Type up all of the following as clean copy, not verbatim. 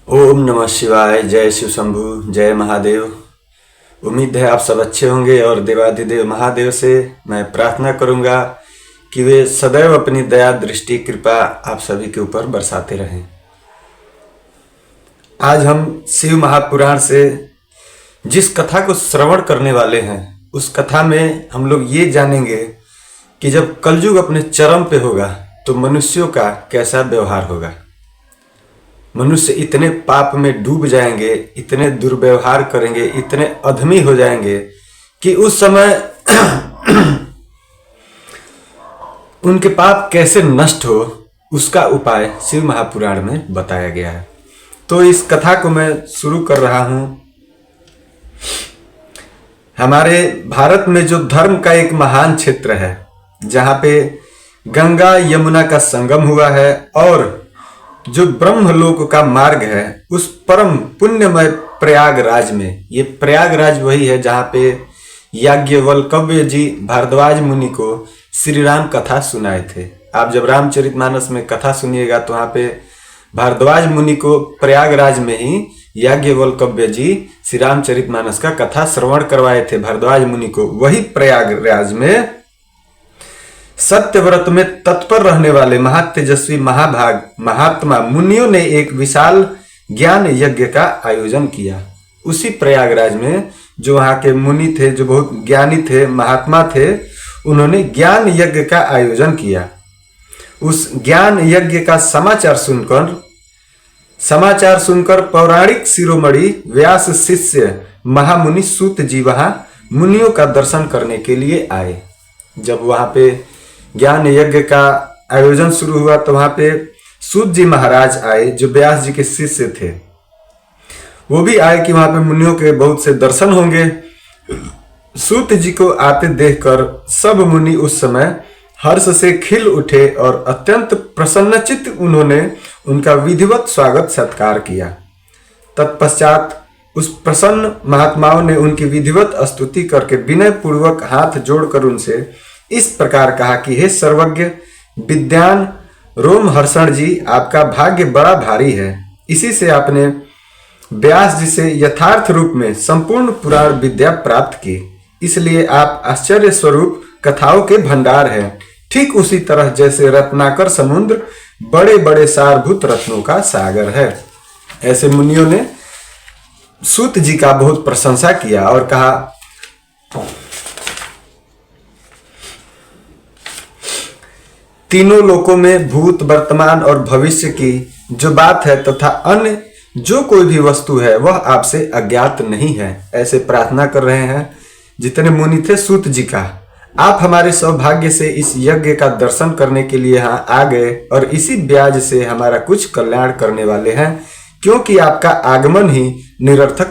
ओम नमः शिवाय। जय शिव शंभु, जय महादेव। उम्मीद है आप सब अच्छे होंगे और देवाधिदेव महादेव से मैं प्रार्थना करूंगा कि वे सदैव अपनी दया दृष्टि कृपा आप सभी के ऊपर बरसाते रहें। आज हम शिव महापुराण से जिस कथा को श्रवण करने वाले हैं उस कथा में हम लोग ये जानेंगे कि जब कलयुग अपने चरम पे होगा तो मनुष्यों का कैसा व्यवहार होगा। मनुष्य इतने पाप में डूब जाएंगे, इतने दुर्व्यवहार करेंगे, इतने अधमी हो जाएंगे कि उस समय उनके पाप कैसे नष्ट हो उसका उपाय शिव महापुराण में बताया गया है। तो इस कथा को मैं शुरू कर रहा हूं। हमारे भारत में जो धर्म का एक महान क्षेत्र है जहां पे गंगा यमुना का संगम हुआ है और जो ब्रह्मलोक का मार्ग है उस परम पुण्यमय प्रयागराज में, ये प्रयागराज वही है जहां पे याज्ञवल्क्य जी भारद्वाज मुनि को श्री राम कथा सुनाए थे। आप जब रामचरितमानस में कथा सुनिएगा तो वहां पे भारद्वाज मुनि को प्रयागराज में ही याज्ञवल्क्य जी श्री रामचरितमानस का कथा श्रवण करवाए थे भारद्वाज मुनि को। वही प्रयागराज में सत्यव्रत में तत्पर रहने वाले महातेजस्वी महाभाग महात्मा मुनियों ने एक विशाल ज्ञान यज्ञ का आयोजन किया। उसी प्रयागराज में जो वहां के मुनि थे, जो बहुत ज्ञानी थे, महात्मा थे, उन्होंने ज्ञान यज्ञ का आयोजन किया। उस ज्ञान यज्ञ का समाचार सुनकर पौराणिक शिरोमणि व्यास शिष्य महामुनि सूत जी वहां मुनियों का दर्शन करने के लिए आए। जब वहां पे ज्ञान यज्ञ का आयोजन शुरू हुआ तो वहां पे सूत जी महाराज आए जो व्यास जी के शिष्य थे। वो भी आए कि वहां पे मुनियों के बहुत से दर्शन होंगे। सूत जी को आते देखकर सब मुनि उस समय हर्ष से खिल उठे और अत्यंत प्रसन्नचित्त उन्होंने उनका विधिवत स्वागत सत्कार किया। तत्पश्चात उस प्रसन्न महात्माओं ने उनकी विधिवत स्तुति करके विनय पूर्वक हाथ जोड़कर उनसे इस प्रकार कहा कि हे सर्वज्ञ विद्वान रोमहर्षण जी, आपका भाग्य बड़ा भारी है। इसी से आपने व्यास जी से यथार्थ रूप में संपूर्ण पुराण विद्या प्राप्त की, इसलिए आप आश्चर्य स्वरूप कथाओं के भंडार हैं। ठीक उसी तरह जैसे रत्नाकर समुद्र बड़े बड़े सारभूत रत्नों का सागर है। ऐसे मुनियों ने सूत जी का बहुत प्रशंसा किया और कहा, तीनों लोकों में भूत वर्तमान और भविष्य की जो बात है तथा अन्य जो कोई भी वस्तु है वह आपसे अज्ञात नहीं है। ऐसे प्रार्थना कर रहे हैं जितने मुनि थे सूत जी का। आप हमारे सौभाग्य से इस यज्ञ का दर्शन करने के लिए यहाँ आ गए और इसी ब्याज से हमारा कुछ कल्याण करने वाले हैं, क्योंकि आपका आगमन ही निरर्थक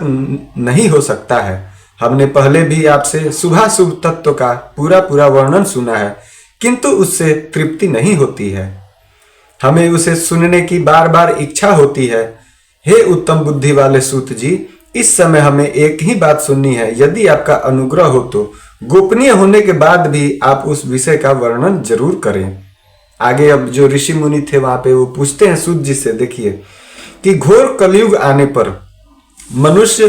नहीं हो सकता है। हमने पहले भी आपसे शुभाशुभ तत्व का पूरा वर्णन सुना है, किंतु उससे तृप्ति नहीं होती है। हमें उसे सुनने की बार बार इच्छा होती है। हे उत्तम बुद्धि वाले सूत जी, इस समय हमें एक ही बात सुननी है। यदि आपका अनुग्रह हो तो गोपनीय होने के बाद भी आप उस विषय का वर्णन जरूर करें। आगे अब जो ऋषि मुनि थे वहां पे वो पूछते हैं सूत जी से, देखिए कि घोर कलयुग आने पर मनुष्य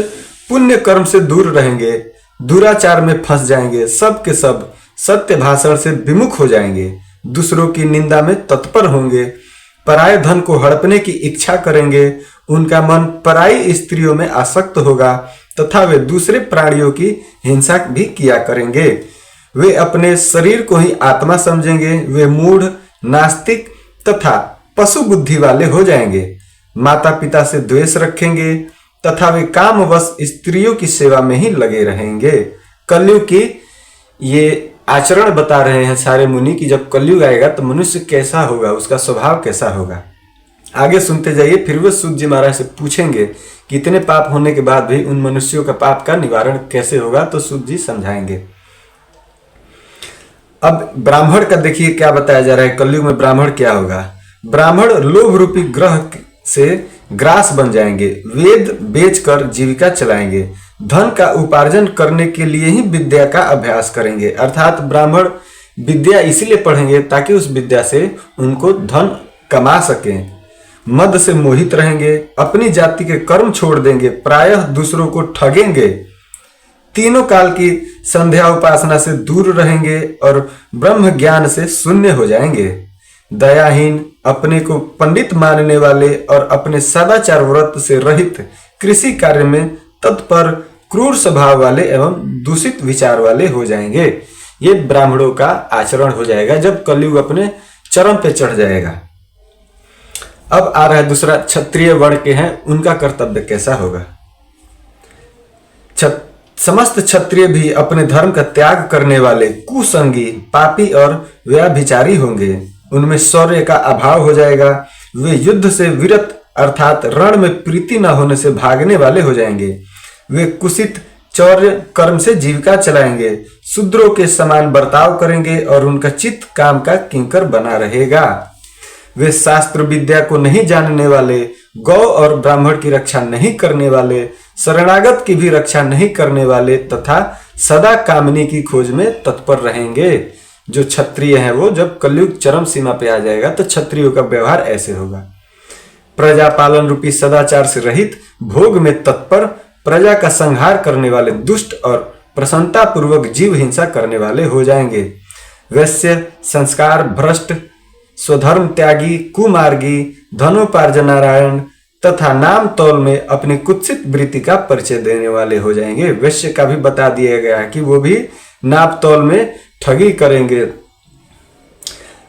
पुण्य कर्म से दूर रहेंगे, दुराचार में फंस जाएंगे, सब के सब सत्य भाषण से विमुख हो जाएंगे, दूसरों की निंदा में तत्पर होंगे, पराये धन को हड़पने की इच्छा करेंगे, उनका मन पराई स्त्रियों में आसक्त होगा तथा वे दूसरे प्राणियों की हिंसा भी किया करेंगे। वे अपने शरीर को ही आत्मा समझेंगे, वे मूढ़, नास्तिक तथा पशु बुद्धि वाले हो जाएंगे, माता पिता से द्वेष रखेंगे तथा वे कामवश स्त्रियों की सेवा में ही लगे रहेंगे। कलयुग की ये आचरण बता रहे हैं सारे मुनि कि जब कलयुग आएगा तो मनुष्य कैसा होगा, उसका स्वभाव कैसा होगा। आगे सुनते जाइए। फिर वो सूत जी महाराज से पूछेंगे कि इतने पाप होने के बाद भी उन मनुष्यों का पाप का निवारण कैसे होगा, तो सूत जी समझाएंगे। अब ब्राह्मण का देखिए क्या बताया जा रहा है। कलयुग में ब्राह्मण क्या होगा। ब्राह्मण लोभ रूपी ग्रह से ग्रास बन जाएंगे, वेद बेचकर जीविका चलाएंगे, धन का उपार्जन करने के लिए ही विद्या का अभ्यास करेंगे। अर्थात ब्राह्मण विद्या इसीलिए पढ़ेंगे ताकि उस विद्या से उनको धन कमा सकें। मद से मोहित रहेंगे, अपनी जाति के कर्म छोड़ देंगे, प्रायः दूसरों को ठगेंगे, तीनों काल की संध्या उपासना से दूर रहेंगे और ब्रह्म ज्ञान से शून्य हो जाएंगे। दयाहीन, अपने को पंडित मानने वाले और अपने सदाचार व्रत से रहित, कृषि कार्य में तत्पर, क्रूर स्वभाव वाले एवं दूषित विचार वाले हो जाएंगे। ये ब्राह्मणों का आचरण हो जाएगा जब कलयुग अपने चरम पे चढ़ जाएगा। अब आ रहा है दूसरा, क्षत्रिय वर्ण के हैं, उनका कर्तव्य कैसा होगा। समस्त क्षत्रिय भी अपने धर्म का त्याग करने वाले, कुसंगी, पापी और व्यभिचारी होंगे। उनमें शौर्य का अभाव हो जाएगा। वे युद्ध से विरत अर्थात रण में प्रीति न होने से भागने वाले हो जाएंगे। वे कुसित चौर्य कर्म से जीविका चलाएंगे, शूद्रों के समान बर्ताव करेंगे और उनका चित्त काम का किंकर बना रहेगा। वे शास्त्र विद्या को नहीं जानने वाले, गौ और ब्राह्मण की रक्षा नहीं करने वाले, शरणागत की भी रक्षा नहीं करने वाले तथा सदा कामनी की खोज में तत्पर रहेंगे। जो क्षत्रिय हैं वो जब कलयुग चरम सीमा पे आ जाएगा तो क्षत्रियों का व्यवहार ऐसे होगा। प्रजा पालन रूपी सदाचार से रहित, भोग में तत्पर, प्रजा का संहार करने वाले, दुष्ट और प्रसन्नता पूर्वक जीव हिंसा करने वाले हो जाएंगे। वैश्य, संस्कार भ्रष्ट, स्वधर्म त्यागी, कुमार्गी, धनोपार्जनारायण तथा नाम तौल में अपनी कुत्सित वृत्ति का परिचय देने वाले हो जाएंगे। वैश्य का भी बता दिया गया है कि वो भी नाप तौल में ठगी करेंगे।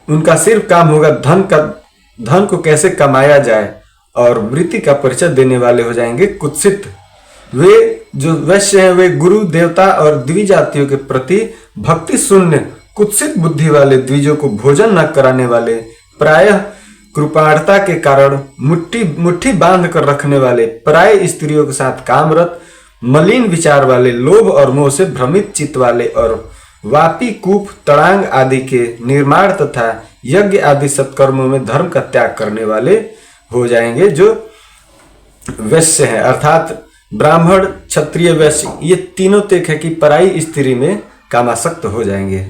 उनका सिर्फ काम होगा धन को कैसे कमाया जाए और वृत्ति का परिचय देने वाले हो जाएंगे कुत्सित। वे जो वैश्य हैं वे गुरु, देवता और द्विजातियों के प्रति भक्ति शून्य, कुत्सित बुद्धि वाले, द्विजों को भोजन न कराने वाले, प्रायः कृपाणता के कारण मुट्ठी बांध कर रखने वाले, पराय स्त्रियों के साथ कामरत, मलिन विचार वाले, लोभ और मोह से भ्रमित चित्त वाले और वापी, कूप, तड़ांग आदि के निर्माण तथा यज्ञ आदि सत्कर्मों में धर्म का त्याग करने वाले हो जाएंगे। जो वैश्य हैं अर्थात ब्राह्मण, क्षत्रिय, वैश्य, ये तीनों तक है कि पराई स्त्री में कामासक्त हो जाएंगे।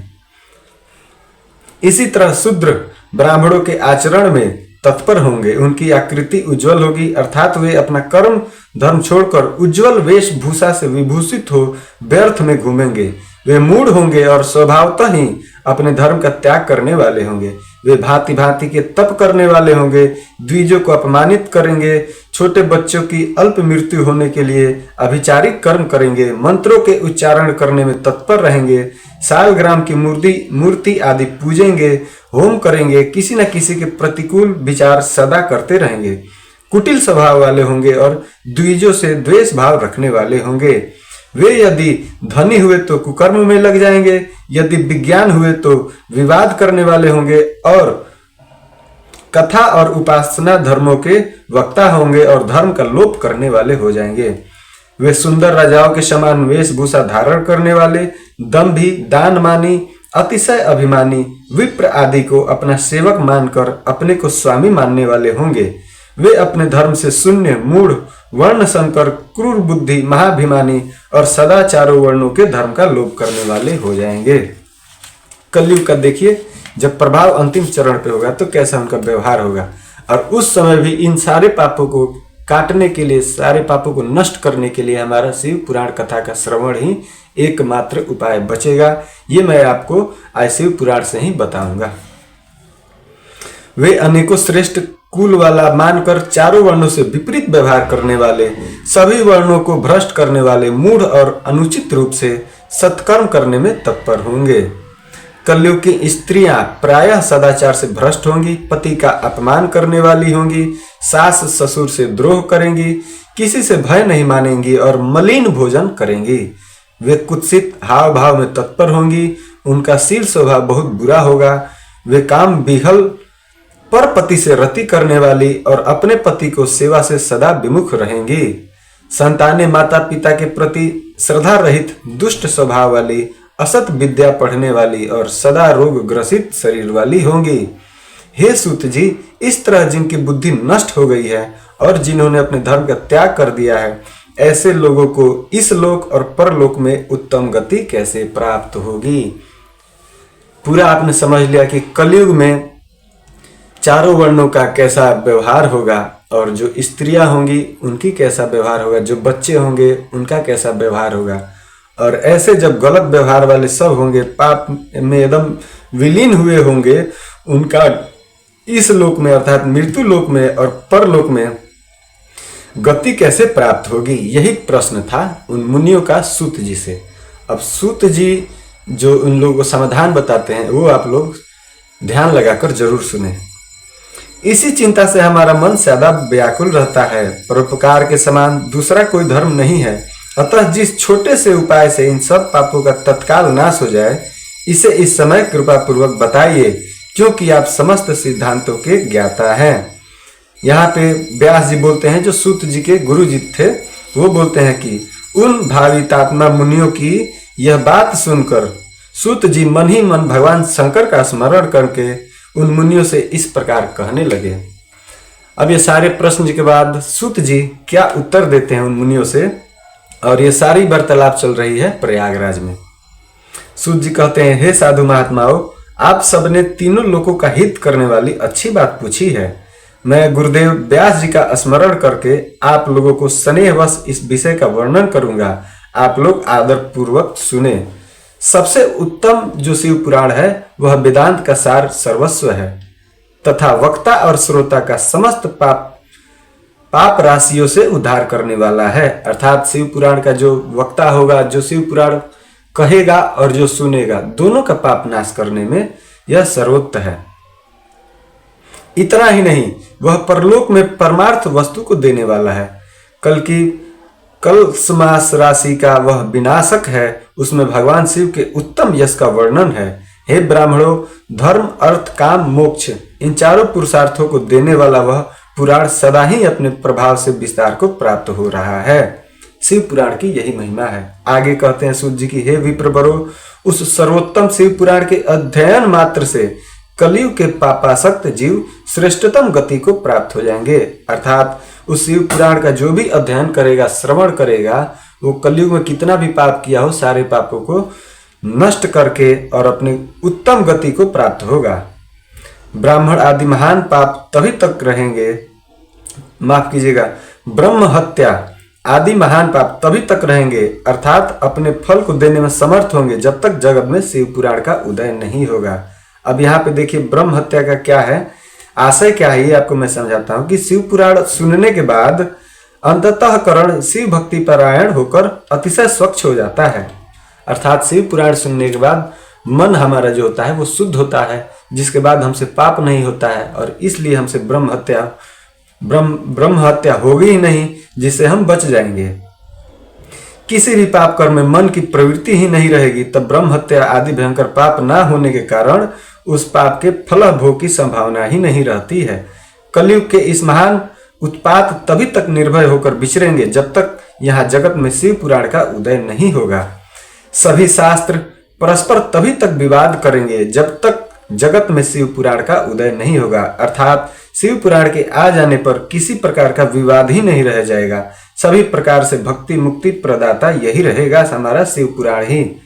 इसी तरह शूद्र ब्राह्मणों के आचरण में तत्पर होंगे। उनकी आकृति उज्जवल होगी अर्थात वे अपना कर्म धर्म छोड़कर उज्जवल वेशभूषा से विभूषित हो व्यर्थ में घूमेंगे। वे मूढ़ होंगे और स्वभावतः ही अपने धर्म का त्याग करने वाले होंगे। वे भांति भांति के तप करने वाले होंगे, द्विजों को अपमानित करेंगे, छोटे बच्चों की अल्प मृत्यु होने के लिए अभिचारिक कर्म करेंगे, मंत्रों के उच्चारण करने में तत्पर रहेंगे, सालग्राम की मूर्ति आदि पूजेंगे, होम करेंगे, किसी न किसी के प्रतिकूल विचार सदा करते रहेंगे, कुटिल स्वभाव वाले होंगे और द्विजों से द्वेष भाव रखने वाले होंगे। वे यदि धनी हुए तो कुकर्म में लग जाएंगे, यदि विज्ञान हुए तो विवाद करने वाले होंगे और कथा और उपासना धर्मों के वक्ता होंगे और धर्म का लोप करने वाले हो जाएंगे। वे सुंदर राजाओं के समान वेशभूषा धारण करने वाले, दंभी, दानमानी, अतिशय अभिमानी, विप्र आदि को अपना सेवक मानकर अपने को स्वामी मानने वाले होंगे। वे अपने धर्म से शून्य, मूढ़, वर्ण संकर, क्रूर बुद्धि, महाभिमानी और सदा चारों वर्णों के धर्म का लोप करने वाले हो जाएंगे। कलयुग का देखिए जब प्रभाव अंतिम चरण पे होगा तो कैसा उनका व्यवहार होगा और उस समय भी इन सारे पापों को काटने के लिए, सारे पापों को नष्ट करने के लिए हमारा शिव पुराण कथा का श्रवण ही एकमात्र उपाय बचेगा। ये मैं आपको आज शिव पुराण से ही बताऊंगा। वे अनेकों श्रेष्ठ कुल वाला मानकर चारों वर्णों से विपरीत व्यवहार करने वाले, सभी वर्णों को भ्रष्ट करने वाले, मूढ़ और अनुचित रूप से सत्कर्म करने में तत्पर होंगे। कलयुग की स्त्रियां प्रायः सदाचार से भ्रष्ट होंगी, पति का अपमान करने वाली होंगी, सास ससुर से द्रोह करेंगी, किसी से भय नहीं मानेंगी और मलिन भोजन करेंगी। वे कुत्सित हाव भाव में तत्पर होंगी, उनका शील स्वभाव बहुत बुरा होगा। वे काम विहल, पर पति से रति करने वाली और अपने पति को सेवा से सदा विमुख रहेंगी। संतानें माता पिता के प्रति श्रद्धा रहित, दुष्ट स्वभाव वाली, असत विद्या पढ़ने वाली और सदा रोग ग्रसित शरीर वाली होंगी। हे सूत जी, इस तरह जिनकी बुद्धि नष्ट हो गई है और जिन्होंने अपने धर्म का त्याग कर दिया है, ऐसे लोगों को इस लोक और परलोक में उत्तम गति कैसे प्राप्त होगी। पूरा आपने समझ लिया कि कलयुग में चारों वर्णों का कैसा व्यवहार होगा, और जो स्त्रियां होंगी उनकी कैसा व्यवहार होगा, जो बच्चे होंगे उनका कैसा व्यवहार होगा। और ऐसे जब गलत व्यवहार वाले सब होंगे, पाप में एकदम विलीन हुए होंगे, उनका इस लोक में अर्थात मृत्यु लोक में और परलोक में गति कैसे प्राप्त होगी, यही प्रश्न था उन मुनियों का सूत जी से। अब सूत जी जो उन लोगों को समाधान बताते हैं वो आप लोग ध्यान लगाकर जरूर सुने। इसी चिंता से हमारा मन सदा व्याकुल रहता है। परोपकार के समान दूसरा कोई धर्म नहीं है, अतः जिस छोटे से उपाय से इन सब पापों का तत्काल नाश हो जाए, इसे इस समय कृपा पूर्वक बताइए, क्योंकि आप समस्त सिद्धांतों के ज्ञाता हैं। यहाँ पे व्यास जी बोलते हैं, जो सूत जी के गुरु जी थे, वो बोलते हैं कि उन भावितात्मा मुनियों की यह बात सुनकर सूत जी मन ही मन भगवान शंकर का स्मरण करके उन मुनियों से इस प्रकार कहने लगे। अब ये सारे प्रश्न के बाद सूत जी क्या उत्तर देते हैं उन मुनियों से, और ये सारी वार्तालाप चल रही है प्रयागराज में। सूत जी कहते हैं, हे साधु महात्माओं, आप सबने तीनों लोगों का हित करने वाली अच्छी बात पूछी है। मैं गुरुदेव व्यास जी का स्मरण करके आप लोगों को स्नेहवश इस विषय का वर्णन करूंगा, आप लोग आदर पूर्वक सुने। सबसे उत्तम जो शिव पुराण है वह वेदांत का सार सर्वस्व है, तथा वक्ता और श्रोता का समस्त पाप राशियों से उद्धार करने वाला है। अर्थात शिव पुराण का जो वक्ता होगा, जो शिव पुराण कहेगा और जो सुनेगा, दोनों का पाप नाश करने में यह सर्वोत्तम है। इतना ही नहीं, वह परलोक में परमार्थ वस्तु को देने वाला है। कल्समास राशि का वह विनाशक है, उसमें भगवान शिव के उत्तम यश का वर्णन है। हे ब्राह्मणों, धर्म, अर्थ, काम, मोक्ष, इन चारों पुरुषार्थों को देने वाला वह पुराण सदा ही अपने प्रभाव से विस्तार को प्राप्त हो रहा है। शिव पुराण की यही महिमा है। आगे कहते हैं सूत जी की, हे विप्रवरो, उस सर्वोत्तम शिव पुराण के अध्ययन मात्र से कलयुग के पापासक्त जीव श्रेष्ठतम गति को प्राप्त हो जाएंगे। अर्थात उस शिव पुराण का जो भी अध्ययन करेगा, श्रवण करेगा, वो कलयुग में कितना भी पाप किया हो, सारे पापों को नष्ट करके और अपनी उत्तम गति को प्राप्त होगा। ब्राह्मण आदि महान पाप तभी तक रहेंगे, माफ कीजिएगा, ब्रह्म हत्या आदि महान पाप तभी तक रहेंगे, अर्थात अपने फल को देने में समर्थ होंगे, जब तक जगत में शिव पुराण का उदय नहीं होगा। अब यहाँ पे देखिए ब्रह्म हत्या का क्या है, आशय क्या है, ये आपको मैं समझाता हूँ कि शिव पुराण सुनने के बाद अंततःकरण शिव भक्ति परायण होकर अतिशय स्वच्छ हो जाता है। अर्थात शिव पुराण सुनने के बाद मन हमारा जो होता है वो शुद्ध होता है, जिसके बाद हमसे पाप नहीं होता है, और इसलिए हमसे ब्रह्म हत्या होगी ही नहीं, जिससे हम बच जाएंगे। किसी भी पाप कर्म में मन की प्रवृत्ति ही नहीं रहेगी, तब ब्रह्म हत्या आदि भयंकर पाप ना होने के कारण उस पाप के फल भोग की संभावना ही नहीं रहती है। कलयुग के इस महान उत्पात तभी तक निर्भय होकर विचरेंगे जब तक यहाँ जगत में शिव पुराण का उदय नहीं होगा। सभी शास्त्र परस्पर तभी तक विवाद करेंगे जब तक जगत में शिव पुराण का उदय नहीं होगा। अर्थात शिव पुराण के आ जाने पर किसी प्रकार का विवाद ही नहीं रह जाएगा। सभी प्रकार से भक्ति मुक्ति प्रदाता यही रहेगा, हमारा शिव पुराण ही।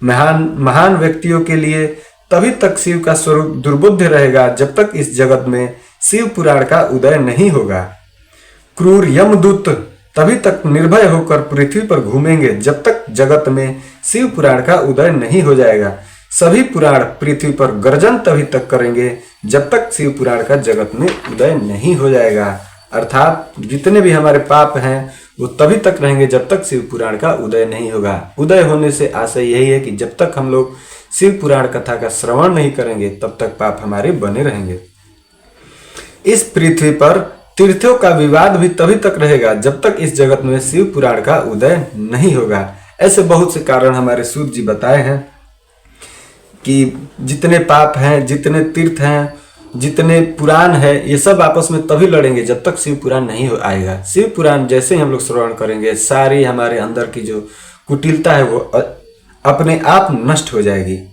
महान व्यक्तियों के लिए तभी तक शिव का स्वरूप दुर्बुद्ध रहेगा जब तक इस जगत में शिव पुराण का उदय नहीं होगा। क्रूर यमदूत तभी तक निर्भय होकर पृथ्वी पर घूमेंगे जब तक जगत में शिव पुराण का उदय नहीं हो जाएगा। सभी पुराण पृथ्वी पर गर्जन तभी तक करेंगे जब तक शिव पुराण का जगत में उदय नहीं हो जाएगा। अर्थात जितने भी हमारे पाप हैं वो तभी तक रहेंगे जब तक शिव पुराण का उदय नहीं होगा। उदय होने से आशय यही है कि जब तक हम लोग शिव पुराण कथा का श्रवण नहीं करेंगे तब तक पाप हमारे बने रहेंगे। इस पृथ्वी पर तीर्थों का विवाद भी तभी तक रहेगा जब तक इस जगत में शिव पुराण का उदय नहीं होगा। ऐसे बहुत से कारण हमारे सूत जी बताए हैं कि जितने पाप हैं, जितने तीर्थ हैं, जितने पुराण है, ये सब आपस में तभी लड़ेंगे जब तक शिव पुराण नहीं आएगा। शिव पुराण जैसे ही हम लोग श्रवण करेंगे, सारी हमारे अंदर की जो कुटिलता है वो अपने आप नष्ट हो जाएगी।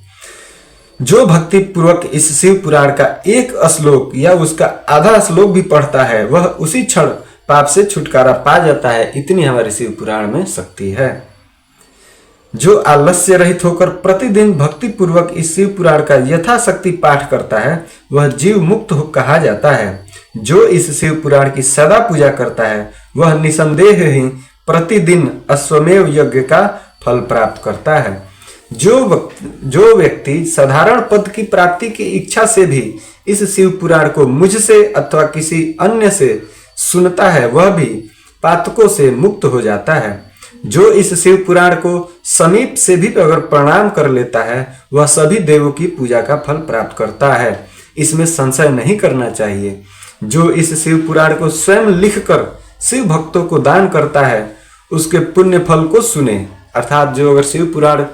जो भक्ति पूर्वक इस शिव पुराण का एक श्लोक या उसका आधा श्लोक भी पढ़ता है, वह उसी क्षण पाप से छुटकारा पा जाता है। इतनी हमारे शिव पुराण में शक्ति है। जो आलस्य रहित होकर प्रतिदिन भक्ति पूर्वक इस शिव पुराण का यथाशक्ति पाठ करता है वह जीव मुक्त कहा जाता है। जो इस शिव पुराण की सदा पूजा करता है वह निसंदेह ही प्रतिदिन अश्वमेव यज्ञ का फल प्राप्त करता है। जो व्यक्ति साधारण पद की प्राप्ति की इच्छा से भी इस शिव पुराण को मुझसे अथवा किसी अन्य से सुनता है वह भी पातकों से मुक्त हो जाता है। जो इस शिव पुराण को समीप से भी अगर प्रणाम कर लेता है वह सभी देवों की पूजा का फल प्राप्त करता है, इसमें संशय नहीं करना चाहिए। जो इस शिव पुराण को स्वयं लिखकर शिव भक्तों को दान करता है उसके पुण्य फल को सुने। अर्थात जो अगर शिव पुराण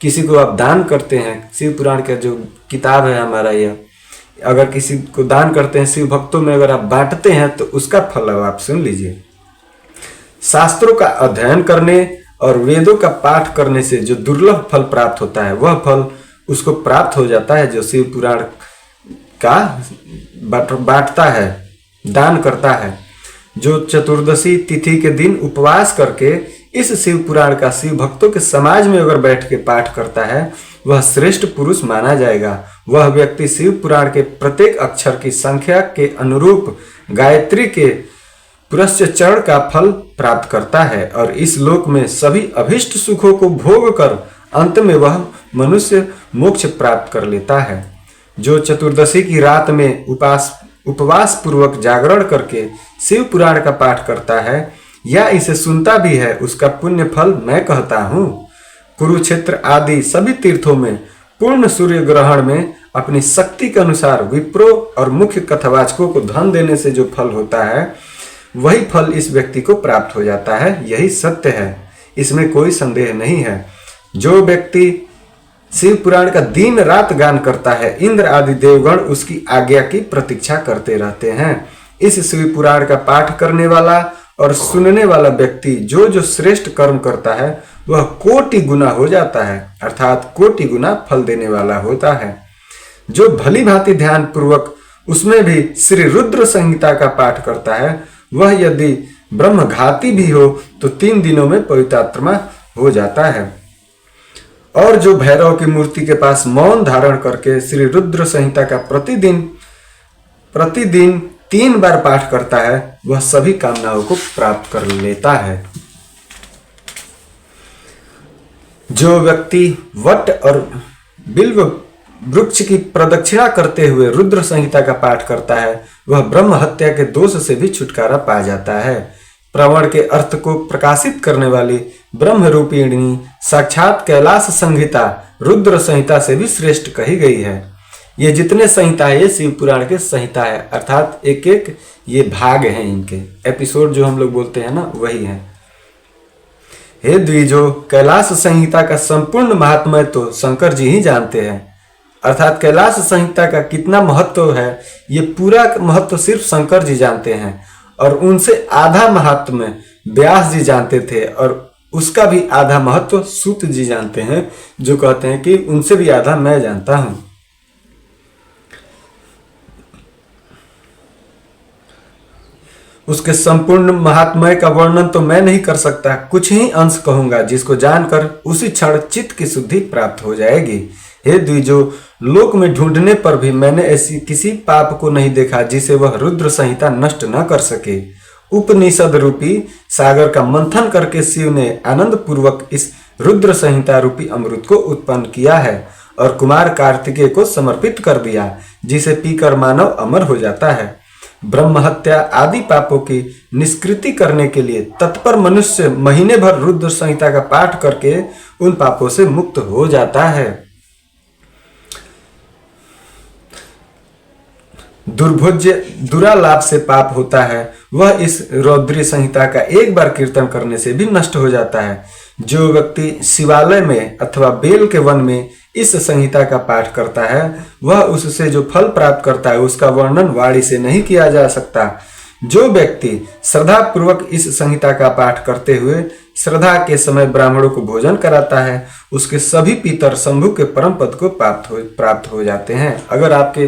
किसी को आप दान करते हैं, शिव पुराण का जो किताब है हमारा यह अगर किसी को दान करते हैं, शिव भक्तों में अगर आप बांटते हैं तो उसका फल अब आप सुन लीजिए। शास्त्रों का अध्ययन करने और वेदों का पाठ करने से जो दुर्लभ फल प्राप्त होता है वह फल उसको प्राप्त हो जाता है जो शिव पुराण का बांटता है, दान करता है। जो चतुर्दशी तिथि के दिन उपवास करके इस शिव पुराण का शिव भक्तों के समाज में अगर बैठ के पाठ करता है वह श्रेष्ठ पुरुष माना जाएगा। वह व्यक्ति शिव पुराण के प्रत्येक अक्षर की संख्या के अनुरूप गायत्री के पुरस्चरण का फल प्राप्त करता है और इस लोक में सभी अभिष्ट सुखों को भोग कर अंत में वह मनुष्य मोक्ष प्राप्त कर लेता है। जो चतुर्दशी की रात में उपवास पूर्वक जागरण करके शिव पुराण का पाठ करता है या इसे सुनता भी है उसका पुण्य फल मैं कहता हूँ। कुरुक्षेत्र आदि सभी तीर्थों में पूर्ण सूर्य ग्रहण में अपनी शक्ति के अनुसार विप्रो और मुख्य कथावाचकों को धन देने से जो फल होता है वही फल इस व्यक्ति को प्राप्त हो जाता है। यही सत्य है, इसमें कोई संदेह नहीं है। जो व्यक्ति शिव पुराण का दिन रात गान करता है इंद्र आदि देवगण उसकी आज्ञा की प्रतीक्षा करते रहते हैं। इस शिव पुराण का पाठ करने वाला और सुनने वाला व्यक्ति जो जो श्रेष्ठ कर्म करता है वह कोटि गुना हो जाता है, अर्थात कोटि गुना फल देने वाला होता है। जो भली भांति ध्यान पूर्वक उसमें भी श्री रुद्र संहिता का पाठ करता है वह यदि ब्रह्मघाती भी हो तो 3 दिनों में पवित्रात्मा हो जाता है। और जो भैरव की मूर्ति के पास मौन धारण करके श्री रुद्र संहिता का प्रतिदिन 3 बार पाठ करता है वह सभी कामनाओं को प्राप्त कर लेता है। जो व्यक्ति वट और बिल्व वृक्ष की प्रदक्षिणा करते हुए रुद्र संहिता का पाठ करता है वह ब्रह्म हत्या के दोष से भी छुटकारा पा जाता है। प्रवण के अर्थ को प्रकाशित करने वाली ब्रह्म रूपिणी साक्षात कैलाश संहिता रुद्र संहिता से भी श्रेष्ठ कही गई है। ये जितने संहिता है ये शिव पुराण के संहिता है, अर्थात एक एक ये भाग हैं, इनके एपिसोड जो हम लोग बोलते हैं ना वही है। हे द्विजो, कैलाश संहिता का संपूर्ण महात्म्य तो शंकर जी ही जानते हैं। अर्थात कैलाश संहिता का कितना महत्व है ये पूरा महत्व सिर्फ शंकर जी जानते हैं और उनसे आधा महात्म्य व्यास जी जानते थे और उसका भी आधा महत्व सूत जी जानते हैं जो कहते हैं कि उनसे भी आधा मैं जानता हूं। उसके संपूर्ण महात्म्य का वर्णन तो मैं नहीं कर सकता, कुछ ही अंश कहूंगा जिसको जानकर उसी क्षण चित्त की शुद्धि प्राप्त हो जाएगी। हे द्विजो, लोक में ढूंढने पर भी मैंने ऐसी किसी पाप को नहीं देखा जिसे वह रुद्र संहिता नष्ट न कर सके। उपनिषद रूपी सागर का मंथन करके शिव ने आनंद पूर्वक इस रुद्र संहिता रूपी अमृत को उत्पन्न किया है और कुमार कार्तिकेय को समर्पित कर दिया, जिसे पीकर मानव अमर हो जाता है। ब्रह्म हत्या आदि पापों की निष्कृति करने के लिए तत्पर मनुष्य महीने भर रुद्र संहिता का पाठ करके उन पापों से मुक्त हो जाता है। दुर्भोज्य दुरालाभ से पाप होता है वह इस रौद्री संहिता का एक बार कीर्तन करने से भी नष्ट हो जाता है। जो व्यक्ति शिवालय में अथवा बेल के वन में इस संहिता का पाठ करता है वह उससे जो फल प्राप्त करता है उसका वर्णन वाणी से नहीं किया जा सकता। जो व्यक्ति श्रद्धा पूर्वक इस संहिता का पाठ करते हुए श्रद्धा के समय ब्राह्मणों को भोजन कराता है उसके सभी पितर शंभु के परम पद को प्राप्त हो जाते हैं। अगर आपके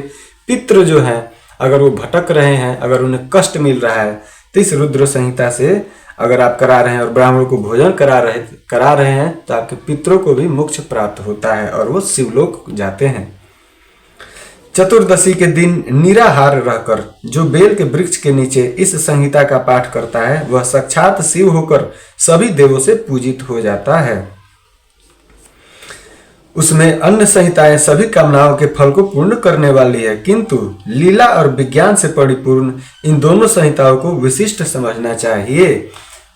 पितृ जो हैं अगर वो भटक रहे हैं, अगर उन्हें कष्ट मिल रहा है तो इस रुद्र संहिता से अगर आप करा रहे हैं और ब्राह्मणों को भोजन करा रहे हैं तो आपके पितरों को भी मोक्ष प्राप्त होता है और वो शिवलोक जाते हैं। चतुर्दशी के दिन निराहार रहकर जो बेल के वृक्ष के नीचे इस संहिता का पाठ करता है वह साक्षात शिव होकर सभी देवों से पूजित हो जाता है। उसमें अन्य संहिताएं सभी कामनाओं के फल को पूर्ण करने वाली है, किंतु लीला और विज्ञान से परिपूर्ण इन दोनों संहिताओं को विशिष्ट समझना चाहिए।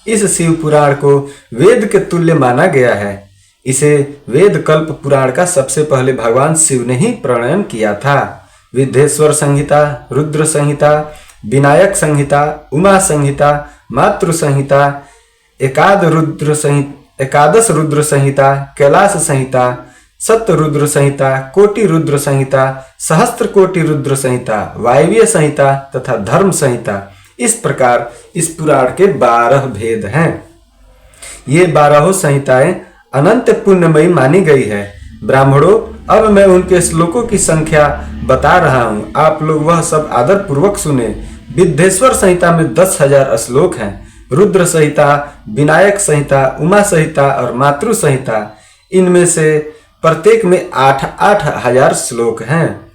इस शिव पुराण को वेद के तुल्य माना गया है। इसे वेद कल्प पुराण का सबसे पहले भगवान शिव ने ही प्रणयन किया था। विद्येश्वर संहिता, रुद्र संहिता, विनायक संहिता, उमा संहिता, मातृ संहिता, एकादश रुद्र संहिता, कैलाश संहिता, सप्त रुद्र संहिता, कोटि रुद्र संहिता, सहस्त्र कोटि रुद्र संहिता, वायव्य संहिता तथा धर्म संहिता, इस प्रकार इस पुराण के 12 भेद हैं। ये 12 संहिताएं अनंत पुण्यमयी मानी गई है। ब्राह्मणों, अब मैं उनके श्लोकों की संख्या बता रहा हूँ, आप लोग वह सब आदर पूर्वक सुने। विद्येश्वर संहिता में 10,000 श्लोक हैं। रुद्र संहिता, विनायक संहिता, उमा संहिता और मातृ संहिता, इनमें से प्रत्येक में 8-8 हजार श्लोक हैं।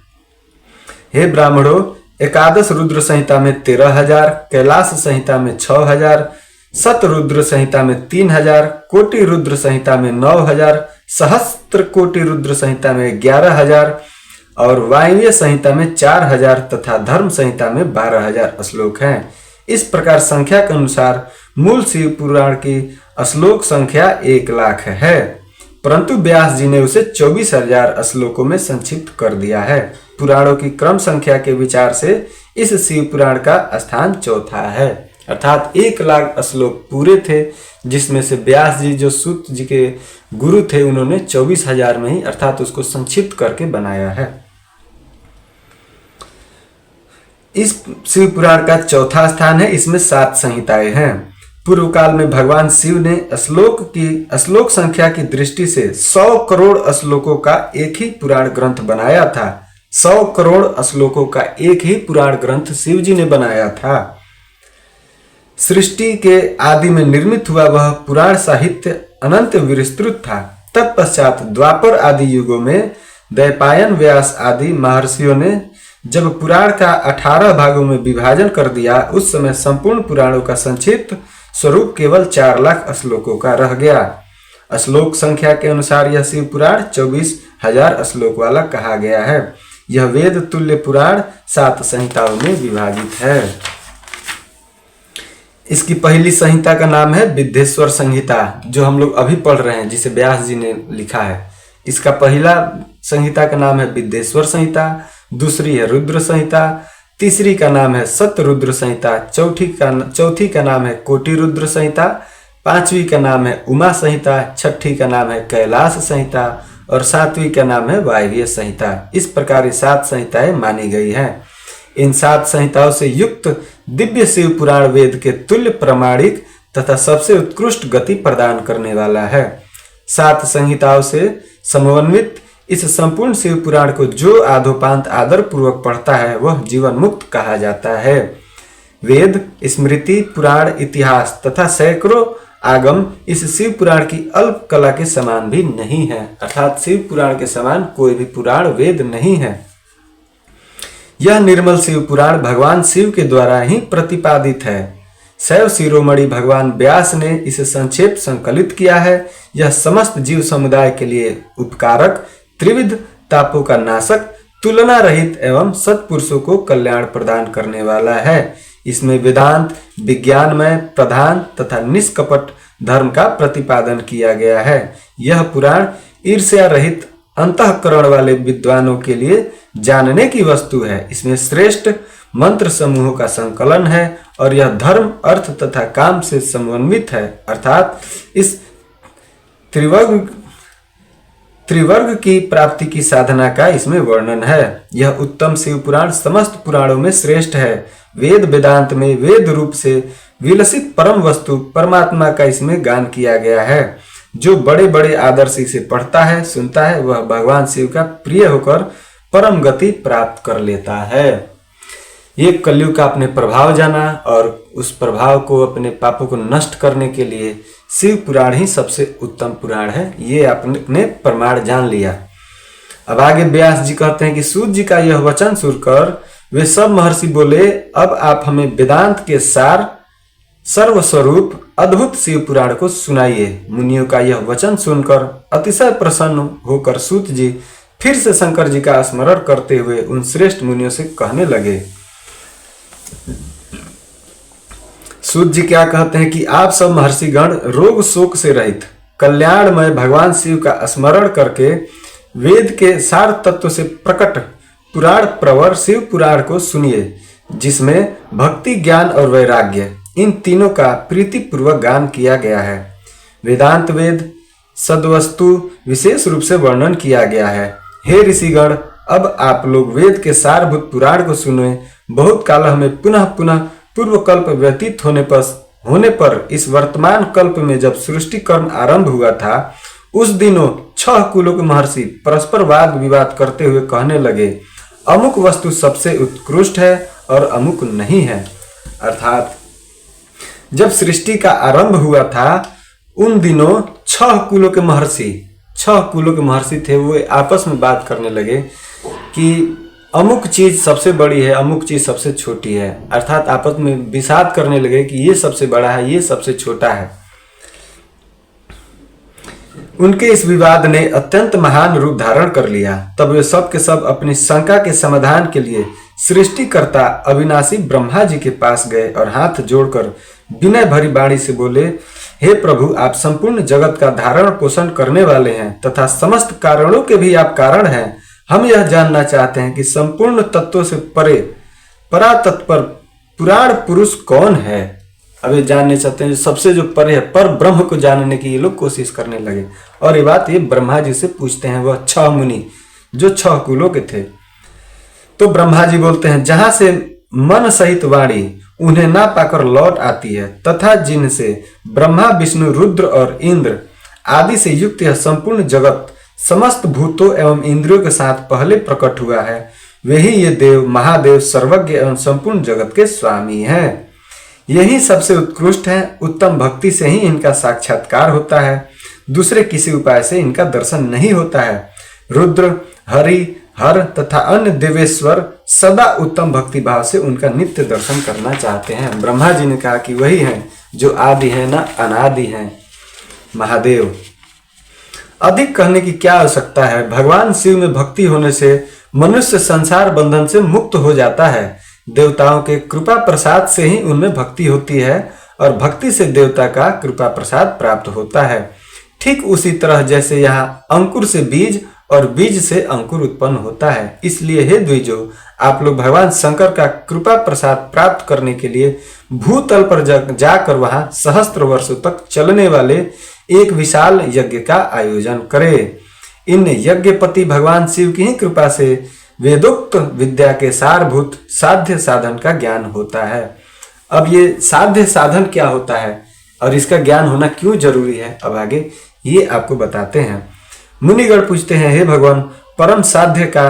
हे ब्राह्मणों, एकादश रुद्र संहिता में 13,000, कैलाश संहिता में 6,000, सत रुद्र संहिता में 3,000, कोटि रुद्र संहिता में 9,000, सहस्त्र कोटि रुद्र संहिता में 11,000 और वायव्य संहिता में 4,000 तथा धर्म संहिता में 12,000 श्लोक हैं। इस प्रकार संख्या के अनुसार मूल शिव पुराण की श्लोक संख्या 1,00,000 है, परंतु व्यास जी ने उसे 24,000 श्लोकों में संक्षिप्त कर दिया है। पुराणों की क्रम संख्या के विचार से इस शिव पुराण का स्थान चौथा है, अर्थात 1,00,000 श्लोक पूरे थे, जिसमें से व्यास जी जो सूत जी के गुरु थे उन्होंने 24,000 में ही अर्थात उसको संक्षिप्त करके बनाया है। इस शिव पुराण का चौथा स्थान है। इसमें 7 संहिताएं हैं। पूर्व काल में भगवान शिव ने श्लोक संख्या की दृष्टि से 100 करोड़ श्लोकों का एक ही पुराण ग्रंथ बनाया था। 100 करोड़ श्लोकों का एक ही पुराण ग्रंथ शिव जी ने बनाया था। सृष्टि के आदि में निर्मित हुआ वह पुराण साहित्य अनंत विस्तृत था। तत्पश्चात द्वापर आदि युगों में दैपायन, व्यास आदि महर्षियों ने जब पुराण का 18 भागों में विभाजन कर दिया, उस समय संपूर्ण पुराणों का संक्षिप्त स्वरूप केवल 4,00,000 श्लोकों का रह गया। श्लोक संख्या के अनुसार यह शिव पुराण 24,000 श्लोक वाला कहा गया है। यह वेद तुल्य पुराण 7 संहिताओं में विभाजित है। इसकी पहली संहिता का नाम है विद्येश्वर संहिता, जो हम लोग अभी पढ़ रहे हैं, जिसे व्यास जी ने लिखा है। इसका पहला संहिता का नाम है विद्येश्वर संहिता, दूसरी है रुद्र संहिता, तीसरी का नाम है सत रुद्र संहिता, चौथी का नाम है कोटि रुद्र संहिता, पांचवी का नाम है उमा संहिता, छठी का नाम है कैलाश संहिता और सातवीं का नाम है वायव्य संहिता। इस प्रकार 7 संहिताएं मानी गई हैं। इन 7 संहिताओं से युक्त दिव्य शिव पुराण वेद के तुल्य प्रमाणिक तथा सबसे उत्कृष्ट गति प्रदान करने वाला है। 7 संहिताओं से समन्वित इस संपूर्ण शिव पुराण को जो आदोपांत आदर पूर्वक पढ़ता है वह जीवन मुक्त कहा जाता है। वेद, स्मृति, पुराण, इतिहास तथा सैकड़ों आगम इस शिव पुराण की अल्प कला के समान भी नहीं है, अर्थात शिव पुराण के समान कोई भी पुराण वेद नहीं है। यह निर्मल शिव पुराण भगवान शिव के द्वारा ही प्रतिपादित है। शैव शिरोमणि भगवान व्यास ने इसे संक्षेप संकलित किया है। यह समस्त जीव समुदाय के लिए उपकारक, त्रिविध तापों का नाशक, तुलना रहित एवं सत्पुरुषों को कल्याण प्रदान करने वाला है। इसमें वेदांत, विज्ञानमय, प्रधान तथा निष्कपट धर्म का प्रतिपादन किया गया है। यह पुराण ईर्ष्या रहित अंतःकरण वाले विद्वानों के लिए जानने की वस्तु है। इसमें श्रेष्ठ मंत्र समूहों का संकलन है और यह धर्म, अर्थ तथा काम से समन्वित है, अर्थात इस त्रिवर्ग की प्राप्ति की साधना का इसमें वर्णन है। यह उत्तम शिव पुराण समस्त पुराणों में श्रेष्ठ है। वेद वेदांत में वेद रूप से विलसित परम वस्तु परमात्मा का इसमें गान किया गया है। जो बड़े बड़े आदर्श इसे पढ़ता है, सुनता है, वह भगवान शिव का प्रिय होकर परम गति प्राप्त कर लेता है। ये कलयुग का अपने प्रभाव जाना और उस प्रभाव को, अपने पापों को नष्ट करने के लिए शिव पुराण ही सबसे उत्तम पुराण है। ये आपने प्रमाण जान लिया। अब आगे व्यास जी कहते हैं कि सूत जी का यह वचन सुनकर वे सब महर्षि बोले, अब आप हमें वेदांत के सार सर्वस्वरूप अद्भुत शिव पुराण को सुनाइए। मुनियों का यह वचन सुनकर अतिशय प्रसन्न होकर सूत जी फिर से शंकर जी का स्मरण करते हुए उन श्रेष्ठ मुनियों से कहने लगे। सूत जी क्या कहते हैं कि आप सब महर्षिगण रोग शोक से रहित कल्याणमय भगवान शिव का स्मरण करके वेद के सार तत्व से प्रकट पुराण प्रवर शिव पुराण को सुनिए, जिसमें भक्ति, ज्ञान और वैराग्य इन तीनों का प्रीति पूर्वक गान किया गया है। वेदांत वेद सद्वस्तु विशेष रूप से वर्णन किया गया है। हे ऋषिगण, अब आप लोग वेद के सारभूत पुराण को सुने। बहुत काल हमें पुनः पुनः पूर्व कल्प व्यतीत होने पर इस वर्तमान कल्प में जब सृष्टि कर्म आरंभ हुआ था, उस दिनों 6 कुलों के महर्षि परस्पर वाद विवाद करते हुए कहने लगे, अमुक वस्तु सबसे उत्कृष्ट है और अमुक नहीं है। अर्थात जब सृष्टि का आरंभ हुआ था, उन दिनों 6 कुलों के महर्षि थे, वो आपस में बात करने लगे कि अमुक चीज सबसे बड़ी है, अमुक चीज सबसे छोटी है। अर्थात आपस में विषाद करने लगे कि ये सबसे बड़ा है, ये सबसे छोटा है। उनके इस विवाद ने अत्यंत महान रूप धारण कर लिया। तब वे सब के सब अपनी शंका के समाधान के लिए सृष्टिकर्ता अविनाशी ब्रह्मा जी के पास गए और हाथ जोड़कर विनय भरी वाणी से बोले, हे प्रभु, आप संपूर्ण जगत का धारण पोषण करने वाले हैं तथा समस्त कारणों के भी आप कारण हैं। हम यह जानना चाहते हैं कि संपूर्ण तत्वों से परे परातत्पर पुराण पुरुष कौन है। अब ये जानने चाहते हैं सबसे जो परे है, पर ब्रह्म को जानने की ये लोग कोशिश करने लगे। और ये बात ये ब्रह्मा जी से पूछते हैं, वह 6 मुनि जो 6 कुलों के थे। तो ब्रह्मा जी बोलते हैं, जहां से मन सहित वाणी उन्हें ना पाकर लौट आती है तथा जिनसे ब्रह्मा, विष्णु, रुद्र और इंद्र आदि से युक्त यह संपूर्ण जगत समस्त भूतों एवं इंद्रियों के साथ पहले प्रकट हुआ है, वे ही ये देव महादेव सर्वज्ञ एवं संपूर्ण जगत के स्वामी हैं। यही सबसे उत्कृष्ट है। उत्तम भक्ति से ही इनका साक्षात्कार होता है, दूसरे किसी उपाय से इनका दर्शन नहीं होता है। रुद्र, हरि, हर तथा अन्य देवेश्वर सदा उत्तम भक्ति भाव से उनका नित्य दर्शन करना चाहते हैं। ब्रह्मा जी ने कहा कि वही हैं जो आदि है ना अनादि हैं, महादेव। अधिक कहने की क्या आवश्यकता है। भगवान शिव में भक्ति होने से मनुष्य संसार बंधन से मुक्त हो जाता है। देवताओं के कृपा प्रसाद से ही उनमें भक्ति होती है और भक्ति से देवता का कृपा प्रसाद प्राप्त होता है। ठीक उसी तरह जैसे यहाँ अंकुर से बीज और बीज से अंकुर उत्पन्न होता है। इसलिए हे द्विजो, आप लोग भगवान शंकर का कृपा प्रसाद प्राप्त करने के लिए भूतल पर जाकर वहां सहस्त्र वर्षों तक चलने वाले एक विशाल यज्ञ का आयोजन करें। इन यज्ञपति भगवान शिव की ही कृपा से वेदोक्त विद्या के सारभूत साध्य साधन का ज्ञान होता है। अब ये साध्य साधन क्या होता है और इसका ज्ञान होना क्यों जरूरी है, अब आगे ये आपको बताते हैं। मुनिगण पूछते हैं, हे भगवान, परम साध्य का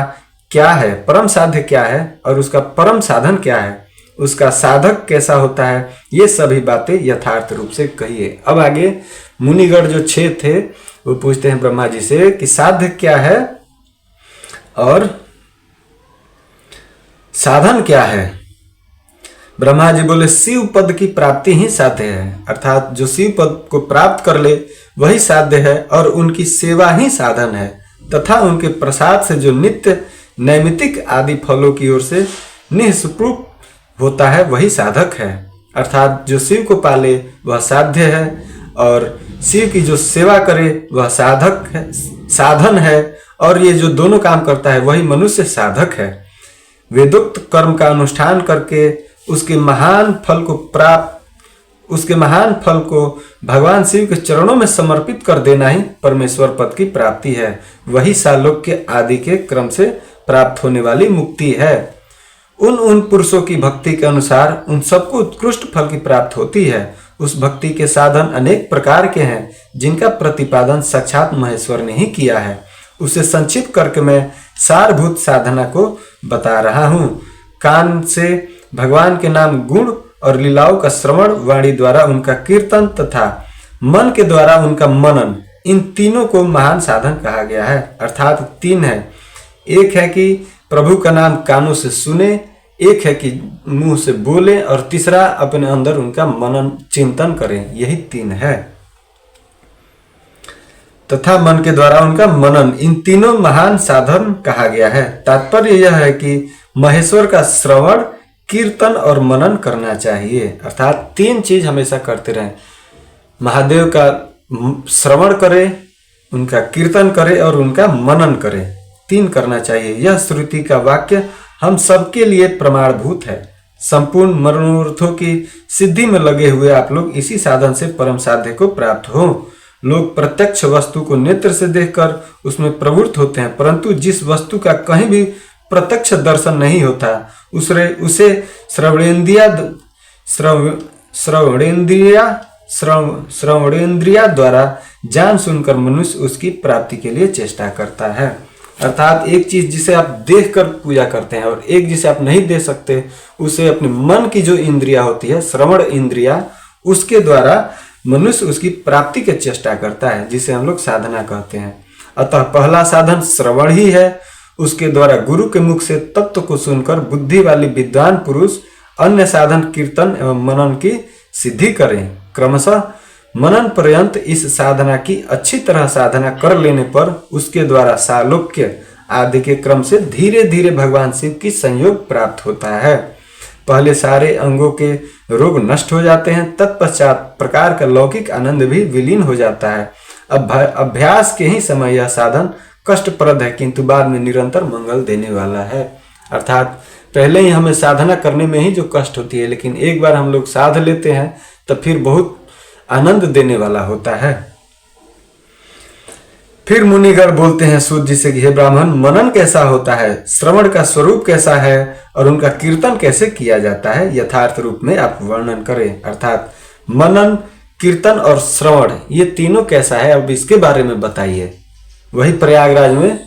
क्या है, परम साध्य क्या है और उसका परम साधन क्या है, उसका साधक कैसा होता है, ये सभी बातें यथार्थ रूप से कहिए। अब आगे मुनिगण जो 6 थे वो पूछते हैं ब्रह्मा जी से कि साध्य क्या है और साधन क्या है। ब्रह्मा जी बोले, शिव पद की प्राप्ति ही साध्य है। अर्थात जो शिव पद को प्राप्त कर ले वही साध्य है और उनकी सेवा ही साधन है तथा उनके प्रसाद से जो नित्य नैमितिक आदि फलों की ओर से निःस्पृह होता है वही साधक है। अर्थात जो शिव को पाले वह साध्य है और शिव की जो सेवा करे वह साधक है, साधन है। और ये जो दोनों काम करता है वही मनुष्य साधक है। वेदोक्त कर्म का अनुष्ठान करके उसके महान फल को भगवान शिव के चरणों में समर्पित कर देना ही परमेश्वर पद की प्राप्ति है। वही सालोक्य आदि के क्रम से प्राप्त होने वाली मुक्ति है। उन पुरुषों की भक्ति के अनुसार उन सबको उत्कृष्ट फल की प्राप्त होती है। उस भक्ति के साधन अनेक प्रकार के हैं जिनका प्रतिपादन साक्षात महेश्वर ने ही किया है। उसे संक्षिप्त करके मैं सारभूत साधना को बता रहा हूँ। कान से भगवान के नाम, गुण और लीलाओं का श्रवण, वाणी द्वारा उनका कीर्तन तथा मन के द्वारा उनका मनन, इन तीनों को महान साधन कहा गया है। अर्थात तीन है, एक है कि प्रभु का नाम कानों से सुने, एक है कि मुंह से बोले, और तीसरा अपने अंदर उनका मनन चिंतन करें। यही तीन है, तथा मन के द्वारा उनका मनन, इन तीनों महान साधन कहा गया है। तात्पर्य यह है कि महेश्वर का श्रवण, कीर्तन और मनन करना चाहिए। अर्थात तीन चीज हमेशा करते रहें, महादेव का श्रवण करें, उनका कीर्तन करें और उनका मनन करें। तीन करना चाहिए। यह श्रुति का वाक्य हम सबके लिए प्रमाणभूत है। संपूर्ण मनोरथों की सिद्धि में लगे हुए आप लोग इसी साधन से परम साध्य को प्राप्त हो। लोग प्रत्यक्ष वस्तु को नेत्र से देखकर उसमें प्रवृत्त होते हैं, परंतु जिस वस्तु का कहीं भी प्रत्यक्ष दर्शन नहीं होता उसे श्रवणेन्द्रिया द्वारा जान सुनकर मनुष्य उसकी प्राप्ति के लिए चेष्टा करता है। अर्थात एक चीज जिसे आप देखकर पूजा करते हैं और एक जिसे आप नहीं देख सकते, उसे अपने मन की जो इंद्रिया होती है, श्रवण इंद्रिया, उसके द्वारा मनुष्य उसकी प्राप्ति की चेष्टा करता है, जिसे हम लोग साधना कहते हैं। अतः पहला साधन श्रवण ही है। उसके द्वारा गुरु के मुख से तत्व को सुनकर बुद्धि वाली विद्वान पुरुष अन्य साधन कीर्तन एवं मनन की सिद्धि करें। क्रमशः मनन पर्यंत इस साधना की अच्छी तरह साधना कर लेने पर उसके द्वारा सालोक्य आदि के क्रम से धीरे धीरे भगवान शिव की संयोग प्राप्त होता है। पहले सारे अंगों के रोग नष्ट हो जाते हैं, तत्पश्चात प्रकार का लौकिक आनंद भी विलीन हो जाता है। अभ्यास के ही समय यह साधन कष्टप्रद है, किंतु बाद में निरंतर मंगल देने वाला है। अर्थात पहले ही हमें साधना करने में ही जो कष्ट होती है, लेकिन एक बार हम लोग साध लेते हैं तो फिर बहुत आनंद देने वाला होता है। फिर मुनिगण बोलते हैं सूत जी से कि हे ब्राह्मण, मनन कैसा होता है, श्रवण का स्वरूप कैसा है और उनका कीर्तन कैसे किया जाता है, यथार्थ रूप में आप वर्णन करें। अर्थात मनन, कीर्तन और श्रवण, ये तीनों कैसा है, अब इसके बारे में बताइए। वही प्रयागराज में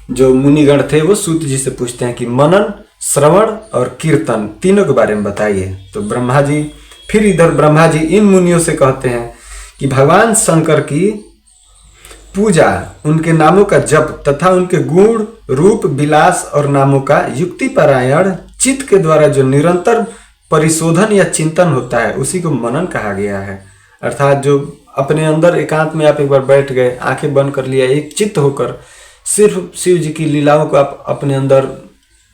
जो मुनिगण थे वो सूत जी से पूछते हैं कि मनन, श्रवण और कीर्तन तीनों के बारे में बताइए। तो ब्रह्मा जी, फिर इधर ब्रह्मा जी इन मुनियों से कहते हैं कि भगवान शंकर की पूजा, उनके नामों का जप तथा उनके गुण, रूप, विलास और नामों का युक्ति पारायण चित्त के द्वारा जो निरंतर परिशोधन या चिंतन होता है, उसी को मनन कहा गया है। अर्थात जो अपने अंदर एकांत में आप एक बार बैठ गए, आंखें बंद कर लिया, एक चित्त होकर सिर्फ शिव जी की लीलाओं को आप अपने अंदर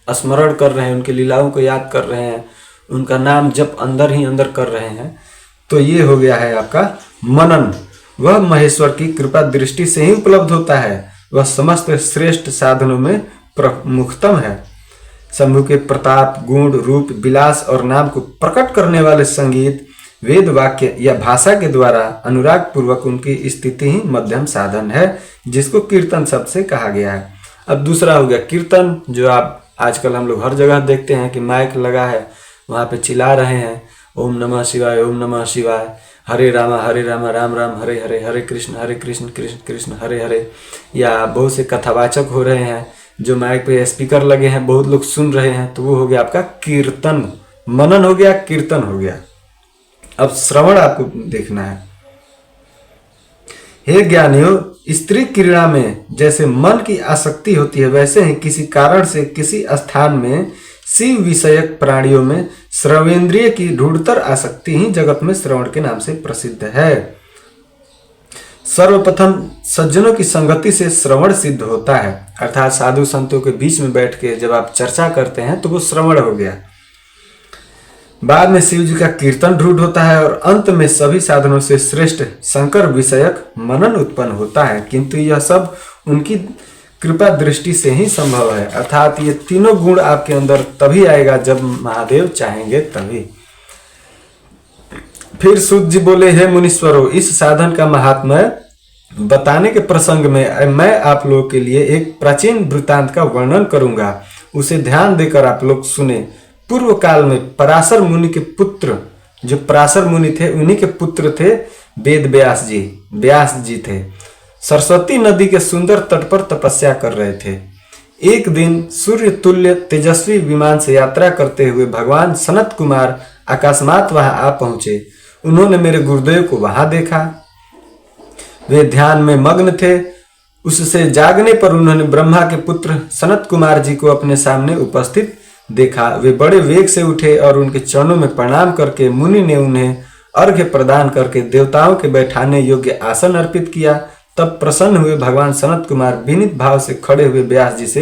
स्मरण कर रहे हैं, उनकी लीलाओं को याद कर रहे हैं, उनका नाम जप अंदर ही अंदर कर रहे हैं, तो ये हो गया है आपका मनन। वह महेश्वर की कृपा दृष्टि से ही उपलब्ध होता है। वह समस्त श्रेष्ठ साधनों में प्रमुखतम है। शंभु के प्रताप, गुण, रूप, विलास और नाम को प्रकट करने वाले संगीत, वेद वाक्य या भाषा के द्वारा अनुराग पूर्वक उनकी स्थिति ही मध्यम साधन है, जिसको कीर्तन शब्द से कहा गया है। अब दूसरा हो गया कीर्तन, जो आप आजकल हम लोग हर जगह देखते हैं कि माइक लगा है, वहाँ पे चिल्ला रहे हैं, ओम नमः शिवाय, ओम नमः शिवाय, हरे राम राम राम हरे हरे, हरे कृष्ण कृष्ण कृष्ण हरे हरे। या बहुत से कथावाचक हो रहे हैं जो माइक पे स्पीकर लगे हैं, बहुत लोग सुन रहे हैं, तो वो हो गया आपका कीर्तन। मनन हो गया, कीर्तन हो गया। अब श्रवण आपको देखना है। हे ज्ञानियों, स्त्री क्रीड़ा में जैसे मन की आसक्ति होती है, वैसे ही किसी कारण से किसी स्थान में शिव विषयक प्राणियों में श्रवेंद्रिय की रूढ़तर आसक्ति ही जगत में श्रवण के नाम से प्रसिद्ध है। सर्वप्रथम सज्जनों की संगति से श्रवण सिद्ध होता है। अर्थात साधु संतों के बीच में बैठ के जब आप चर्चा करते हैं तो वो श्रवण हो गया। बाद में शिव जी का कीर्तन रूढ़ होता है और अंत में सभी साधनों से श्रेष्ठ शंकर विषयक मनन उत्पन्न होता है, किंतु यह सब उनकी कृपा दृष्टि से ही संभव है। अर्थात ये तीनों गुण आपके अंदर तभी आएगा जब महादेव चाहेंगे तभी। फिर सूत जी बोले, हे मुनीश्वरों, इस साधन का महात्म्य बताने के प्रसंग में मैं आप लोगों के लिए एक प्राचीन वृत्तांत का वर्णन करूंगा, उसे ध्यान देकर आप लोग सुने। पूर्व काल में पराशर मुनि के पुत्र, जो पराशर मुनि थे, उन्हीं के पुत्र थे वेद व्यास जी। व्यास जी थे, सरस्वती नदी के सुंदर तट पर तपस्या कर रहे थे। एक दिन सूर्य तुल्य तेजस्वी विमान से यात्रा करते हुए भगवान सनत कुमार अकस्मात वहां आ पहुंचे। उन्होंने मेरे गुरुदेव को वहां देखा। वे ध्यान में मग्न थे। उससे जागने पर उन्होंने ब्रह्मा के पुत्र सनत कुमार जी को अपने सामने उपस्थित देखा। वे बड़े वेग से उठे और उनके चरणों में प्रणाम करके मुनि ने उन्हें अर्घ्य प्रदान करके देवताओं के बैठाने योग्य आसन अर्पित किया। तब प्रसन्न हुए भगवान सनत कुमार विनीत भाव से खड़े हुए व्यास जी से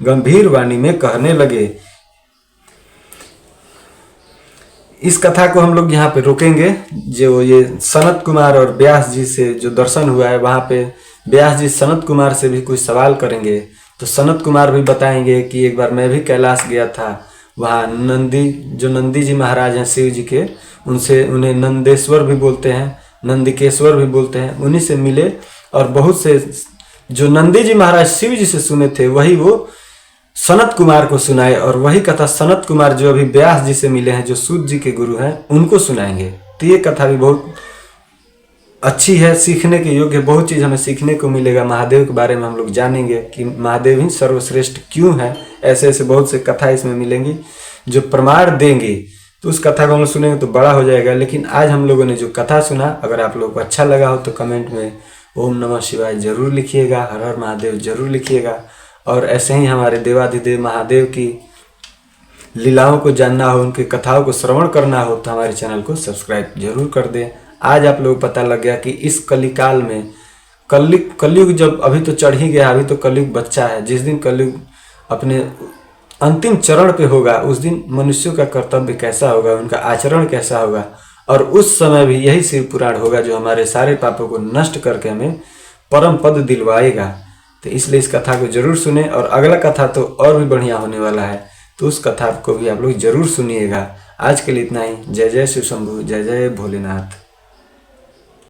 गंभीर वाणी में कहने लगे। इस कथा को हम लोग यहाँ पे रोकेंगे। जो ये सनत कुमार और व्यास जी से जो दर्शन हुआ है, वहाँ पे व्यास जी सनत कुमार से भी कुछ सवाल करेंगे। तो सनत कुमार भी बताएंगे कि एक बार मैं भी कैलाश गया था, वहाँ नंदी जी महाराज हैं शिव जी के, उन्हें नंदेश्वर भी बोलते हैं, नंदिकेश्वर भी बोलते हैं, उन्हीं से मिले और बहुत से जो नंदी जी महाराज शिव जी से सुने थे वही वो सनत कुमार को सुनाए। और वही कथा सनत कुमार जो अभी व्यास जी से मिले हैं, जो सूत जी के गुरु हैं, उनको सुनाएंगे। तो ये कथा भी बहुत अच्छी है, सीखने के योग्य, बहुत चीज़ हमें सीखने को मिलेगा। महादेव के बारे में हम लोग जानेंगे कि महादेव ही सर्वश्रेष्ठ क्यों है। ऐसे ऐसे बहुत से कथा इसमें मिलेंगी जो प्रमाण देंगी। तो उस कथा को हम लोग सुनेंगे तो बड़ा हो जाएगा। लेकिन आज हम लोगों ने जो कथा सुना, अगर आप लोगों को अच्छा लगा हो तो कमेंट में ओम नमः शिवाय जरूर लिखिएगा, हर हर महादेव जरूर लिखिएगा। और ऐसे ही हमारे देवाधिदेव महादेव की लीलाओं को जानना हो, उनकी कथाओं को श्रवण करना हो तो हमारे चैनल को सब्सक्राइब जरूर कर दें। आज आप लोगों को पता लग गया कि इस कलिकाल में कलयुग जब अभी तो चढ़ ही गया, अभी तो कलयुग बच्चा है। जिस दिन कलयुग अपने अंतिम चरण पे होगा, उस दिन मनुष्यों का कर्तव्य कैसा होगा, उनका आचरण कैसा होगा, और उस समय भी यही शिव पुराण होगा जो हमारे सारे पापों को नष्ट करके हमें परम पद दिलवाएगा। तो इसलिए इस कथा को जरूर सुने। और अगला कथा तो और भी बढ़िया होने वाला है, तो उस कथा को भी आप लोग जरूर सुनिएगा। आज के लिए इतना ही। जय जय शिव शंभु, जय जय भोलेनाथ।